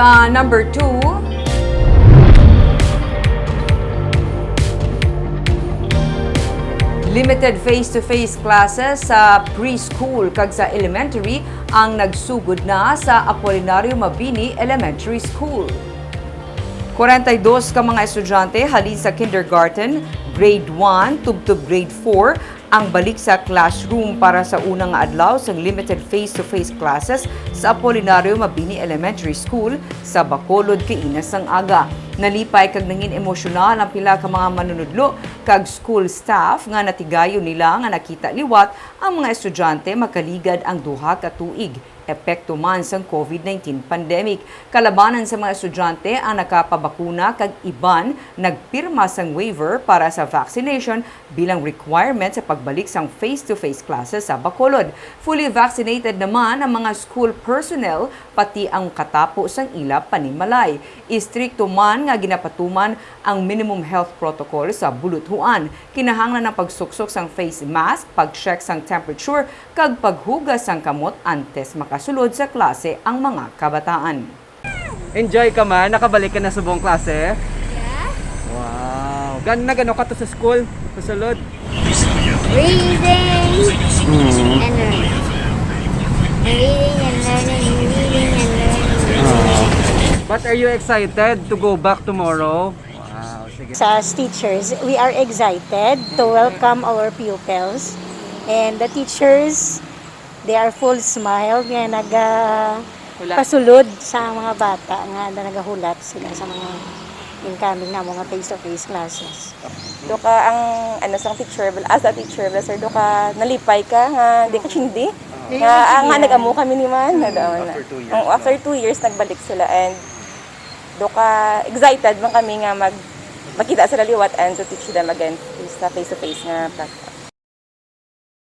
Sa number 2, limited face-to-face classes sa preschool kag sa elementary ang nagsugod na sa Apolinario Mabini Elementary School. 42 ka mga estudyante halin sa kindergarten, grade 1 tubtob grade 4 ang balik sa classroom para sa unang adlaw sa limited face-to-face classes sa Apolinario Mabini Elementary School sa Bacolod, Kainas ng Aga. Nalipay kag nangin emosyonal ang pila ka mga manunudlo kag school staff nga natigayon nila nga nakita liwat ang mga estudyante makaligad ang duha ka tuig. Epekto man sa COVID-19 pandemic. Kalabanan sa mga estudyante ang nakapabakuna kag iban nagpirma sang waiver para sa vaccination bilang requirement sa pagbalik sang face-to-face classes sa Bacolod. Fully vaccinated naman ang mga school personnel pati ang katapo sang ila panimalay. Istrikto man nga ginapatuman ang minimum health protocol sa buluthuan. Kinahanglan ng pagsuksok sang face mask, pag-check sang temperature kag paghugas sang kamot antes makasulod sa klase ang mga kabataan. Enjoy ka man? Nakabalik ka na sa buong klase? Yeah. Wow! Gano ka to sa school? Kasulod? Reading and learning. Reading and learning, reading and learning. But are you excited to go back tomorrow? Wow, sige. As teachers, we are excited to welcome our pupils. And the teachers, they are full smile nga nagapasulod sa mga bata nga nagahulat sila sa mga incoming na mga face-to-face classes. Doka ang sang teacher, as a teacer, sir, doka nalipay ka nga di ka chindi. Nga nga nag-amo kami ni man, after 2 years nagbalik sila and doka excited man kami nga makita sila liwat and to teach them again sa face-to-face nga platform.